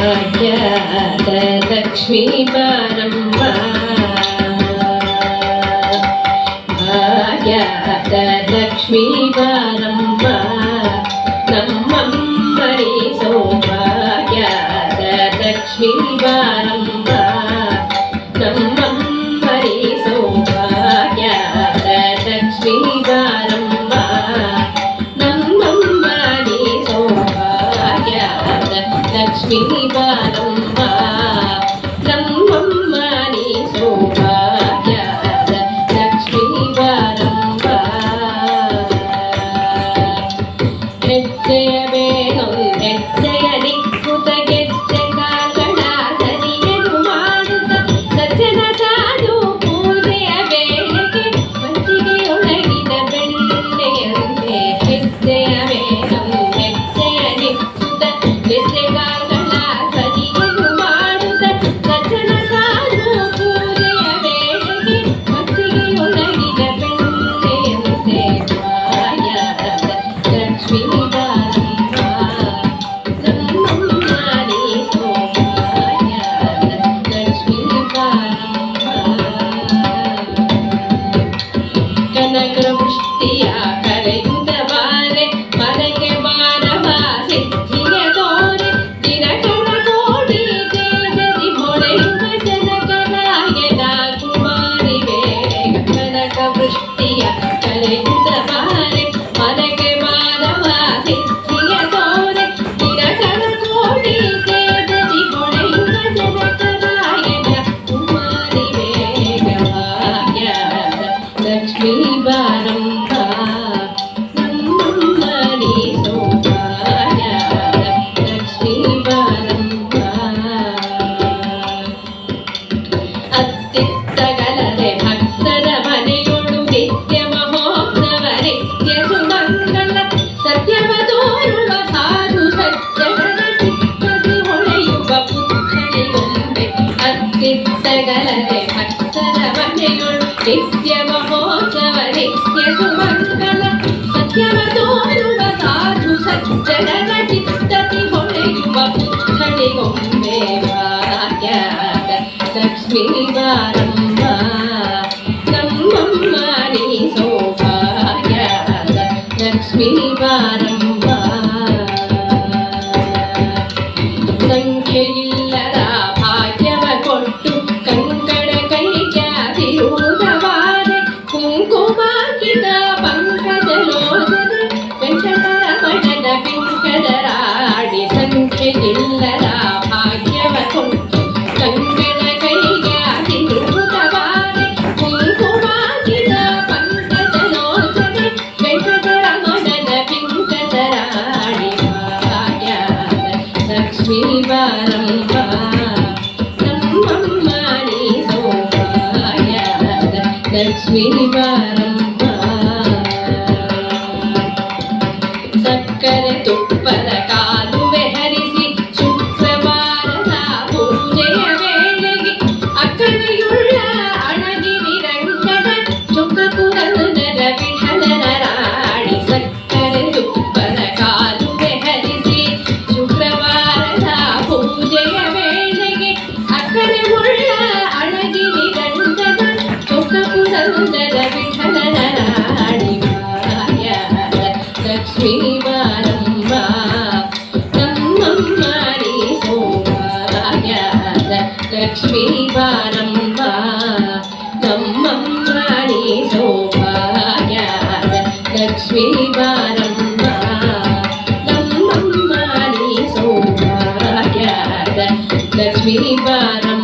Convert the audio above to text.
ಭಾಗ್ಯದ ಲಕ್ಷ್ಮೀ ಬಾರಮ್ಮ ಭಾಗ್ಯದ ಲಕ್ಷ್ಮೀ ಬಾರಮ್ಮ ನಮ್ಮಮ್ಮರಿ ಸೌಭಾಗ್ಯದ ಲಕ್ಷ್ಮೀ ಬಾರಮ್ಮ ನಮ್ಮಮ್ಮರಿ ಸೌಭಾಗ್ಯದ ಲಕ್ಷ್ಮೀ ಬಾರಮ್ಮ ನಮ್ಮಮ್ಮರಿ ಸೌಭಾಗ್ಯದ ಲಕ್ಷ್ಮೀ ಬಾರಮ್ಮ ನಮ್ಮಮ್ಮರಿ ಸೌಭಾಗ್ಯದ ಲಕ್ಷ್ಮೀ ಬಾರಮ್ಮ ಹೆಜ್ಜೆಯ ಬೇರೊಂದು ಹೆಜ್ಜೆಯ ನಿಕ್ಕುತ ಗೆಜ್ಜೆ ಕಾಲ್ಗಳ ಸರಿಯನು ಮಾಡುತ್ತ ಸಜ್ಜನ ಸಾಧು ಪೂಜೆಯ ವೇಳೆಗೆ ಮಂಚಿಗೆಯೊಳಗಿದ ಬೆಳ್ಳೆಯಂತೆ ಹೆಜ್ಜೆಯ ಬೇರೊಂದು ಹೆಜ್ಜೆಯ ನಿಕ್ಕುತ ಗೆಜ್ಜೆ ಕಾಲ್ಗಳ ಸರಿಯನು ಮಾಡುತ್ತ ಸಜ್ಜನ ಸಾಧು ಪೂಜೆಯ ವೇಳೆಗೆ ಮಂಚಿಗೆಯೊಳಗಿದ ಬೆಳ್ಳೆಯಂತೆ ಭಾಗ್ಯದ ಲಕ್ಷ್ಮೀ ಬಾರಮ್ಮ ನಮ್ಮಮ್ಮರಿ ಸೌಭಾಗ್ಯದ ಲಕ್ಷ್ಮೀ ಬಾರಮ್ಮ ಕನಕವೃಷ್ಟಿಯ ಕರೆಯುತ್ತ ಬಾರೆ ಮನೆಗೆ ಬಾರವ ಸಿದ್ಧಿಯ ತೋರೆ ದಿನಕರ ಕೋಟಿ ತೇಜದಿ ಹೊಳೆಯುವ ಜನಕರಾಯನ ಕುಮಾರಿ ಬೇಗ ಕನಕವೃಷ್ಟಿಯ ಕರೆಯುತ್ತ ಬಾರೆ ಮನೆಗೆ ಬಾರವ ಸಿದ್ಧಿಯ ತೋರೆ ದಿನಕರ ಕೋಟಿ ತೇಜದಿ ಹೊಳೆಯುವ ಜನಕರಾಯನ ಕುಮಾರಿ ಬೇಗ ಭಾಗ್ಯದ ಲಕ್ಷ್ಮೀ ಬಾರಮ್ಮ ನಮ್ಮಮ್ಮರಿ ಸೌಭಾಗ್ಯದ ಲಕ್ಷ್ಮೀ ಬಾರಮ್ಮ ಅತ್ತಿತ್ತಗಲದೆ ಭಕ್ತರ ಮನೆಯೊಳು ನಿತ್ಯ ಮಹೋತ್ಸವ ನಿತ್ಯ ಸುಮಂಗಲ ಸತ್ಯವ ತೋರುವ ಸಾಧು ಸಜ್ಜನರ ಚಿತ್ತದಿ ಹೊಳೆಯುವ ಪುತ್ಥಳಿಗೊಂಬೆ ಅತ್ತಿತ್ತಗಲದೆ ಭಕ್ತರ ಮನೆಯೊಳು ನಿತ್ಯ ಮಹೋತ್ಸವ ನಿತ್ಯ ಸುಮಂಗಲ ಸತ್ಯವ ತೋರುವ ಸಾಧು ಸಜ್ಜನರ ಚಿತ್ತದಿ ಹೊಳೆಯುವ ಪುತ್ಥಳಿಗೊಂಬೆ ಭಾಗ್ಯದ ಲಕ್ಷ್ಮೀ ಬಾರಮ್ಮ ನಮ್ಮಮ್ಮರಿ ಸೌಭಾಗ್ಯದ ಲಕ್ಷ್ಮೀ ಬಾರಮ್ಮ ಸಂಖ್ಯೆಯಿಲ್ಲದ ಭಾಗ್ಯವ ಕೊಟ್ಟು ಕಂಕಣ ಕೈಗ್ಯಾತಿರುವುದವಾದೆ ಕುಂಕುಮಾಂಕಿತ ಪಂಕಜಲೋಚನ ವೆಂಕಟರಮಣನ ಪಿಂಕದರಾಡಿ ಸಂಖ್ಯೆಯಿಲ್ಲದ ಭಾಗ್ಯವ ಕೊಟ್ಟು ಕಂಕಣ ಕೈಗ್ಯಾತಿರುವುದವಾದೆ ಕುಂಕುಮಾಂಕಿತ ಪಂಕಜಲೋಚನ ವೆಂಕಟರಮಣನ ಪಿಂಕದರಾಡಿ ಭಾಗ್ಯದ ಲಕ್ಷ್ಮೀ ಬಾರಮ್ಮ ನಮ್ಮಮ್ಮರಿ ಸೌಭಾಗ್ಯದ ಲಕ್ಷ್ಮೀ ಬಾರಮ್ಮ ಸಕ್ಕರೆ ತುಪ್ಪದ ಕಾಲುವೆ ಹರಿಸಿ ಶುಕ್ರವಾರದ ಪೂಜೆಯ ವೇಳೆಗೆ ಅಕ್ಕನೆಯುಳ್ಳ ಅಣಗಿರಿ ರಂಗದ ಚುಕ್ಕಪುರಂದರ ವಿಠಲನ ರಾಣಿ ಸಕ್ಕರೆ ತುಪ್ಪದ ಕಾಲುವೆ ಹರಿಸಿ ಶುಕ್ರವಾರದ ಪೂಜೆಯ ವೇಳೆಗೆ ಅಕ್ಕನೆ ಉಳ್ಳ ಅಣಗಿರಿ ರಂಗದ ಚುಕ್ಕಪುರಂದರ ವಿಠಲನ ರಾಣಿ ಭಾಗ್ಯದ ಲಕ್ಷ್ಮೀ ಬಾರಮ್ಮ ನಮ್ಮಮ್ಮರಿ ಸೌಭಾಗ್ಯದ ಲಕ್ಷ್ಮೀ ಬಾರಮ್ಮ ನಮ್ಮಮ್ಮರಿ ಸೌಭಾಗ್ಯದ ಲಕ್ಷ್ಮೀ ಬಾರಮ್ಮ ನಮ್ಮಮ್ಮರಿ ಸೌಭಾಗ್ಯದ ಲಕ್ಷ್ಮೀ ಬಾರಮ್ಮ